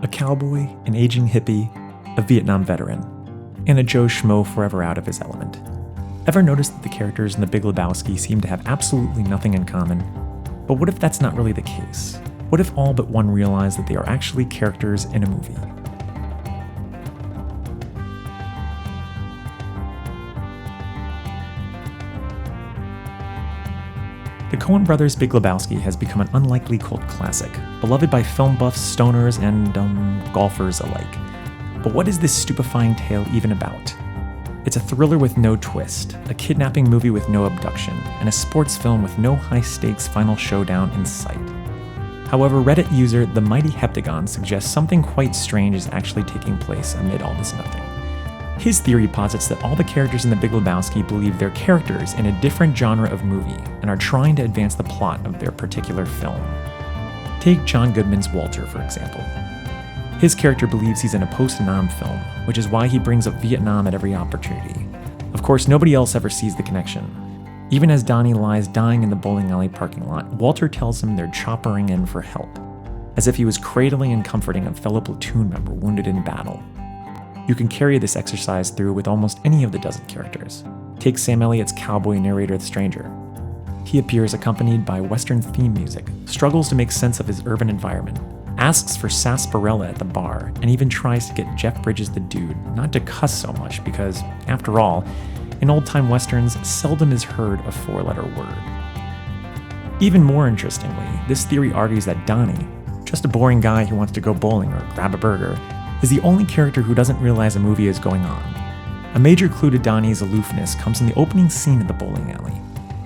A cowboy, an aging hippie, a Vietnam veteran, and a Joe Schmo forever out of his element. Ever notice that the characters in The Big Lebowski seem to have absolutely nothing in common? But what if that's not really the case? What if all but one realize that they are actually characters in a movie? The Coen brothers' Big Lebowski has become an unlikely cult classic, beloved by film buffs, stoners, and golfers alike. But what is this stupefying tale even about? It's a thriller with no twist, a kidnapping movie with no abduction, and a sports film with no high-stakes final showdown in sight. However, Reddit user The Mighty Heptagon suggests something quite strange is actually taking place amid all this nothing. His theory posits that all the characters in The Big Lebowski believe they're characters in a different genre of movie and are trying to advance the plot of their particular film. Take John Goodman's Walter, for example. His character believes he's in a post-Nam film, which is why he brings up Vietnam at every opportunity. Of course, nobody else ever sees the connection. Even as Donnie lies dying in the bowling alley parking lot, Walter tells him they're choppering in for help, as if he was cradling and comforting a fellow platoon member wounded in battle. You can carry this exercise through with almost any of the dozen characters. Take Sam Elliott's cowboy narrator The Stranger. He appears accompanied by Western theme music, struggles to make sense of his urban environment, asks for sarsaparilla at the bar, and even tries to get Jeff Bridges the Dude not to cuss so much because, after all, in old-time westerns, seldom is heard a four-letter word. Even more interestingly, this theory argues that Donnie, just a boring guy who wants to go bowling or grab a burger, is the only character who doesn't realize a movie is going on. A major clue to Donnie's aloofness comes in the opening scene of the bowling alley.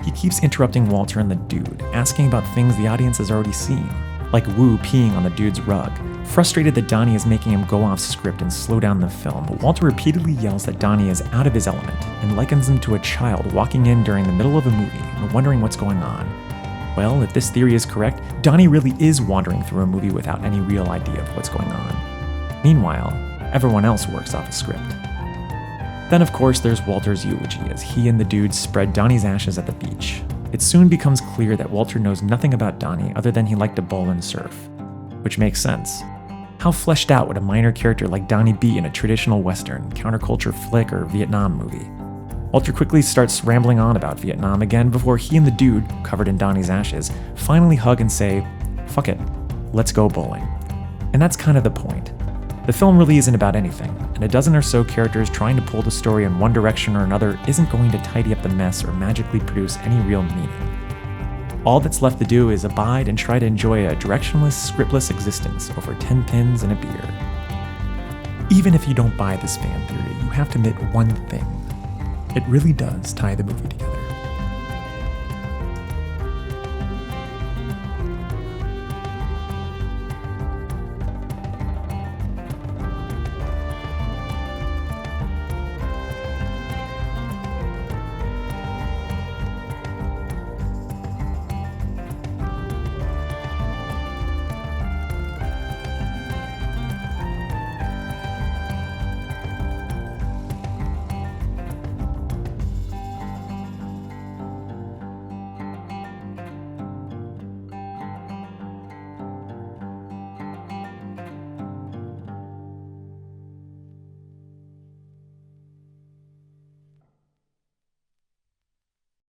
He keeps interrupting Walter and the Dude, asking about things the audience has already seen, like Wu peeing on the Dude's rug. Frustrated that Donnie is making him go off script and slow down the film, Walter repeatedly yells that Donnie is out of his element and likens him to a child walking in during the middle of a movie and wondering what's going on. Well, if this theory is correct, Donnie really is wandering through a movie without any real idea of what's going on. Meanwhile, everyone else works off a script. Then of course there's Walter's eulogy as he and the Dude spread Donnie's ashes at the beach. It soon becomes clear that Walter knows nothing about Donnie other than he liked to bowl and surf. Which makes sense. How fleshed out would a minor character like Donnie be in a traditional Western, counterculture flick, or Vietnam movie? Walter quickly starts rambling on about Vietnam again before he and the Dude, covered in Donnie's ashes, finally hug and say, "Fuck it, let's go bowling." And that's kind of the point. The film really isn't about anything, and a dozen or so characters trying to pull the story in one direction or another isn't going to tidy up the mess or magically produce any real meaning. All that's left to do is abide and try to enjoy a directionless, scriptless existence over 10 pins and a beer. Even if you don't buy this fan theory, you have to admit one thing. It really does tie the movie together.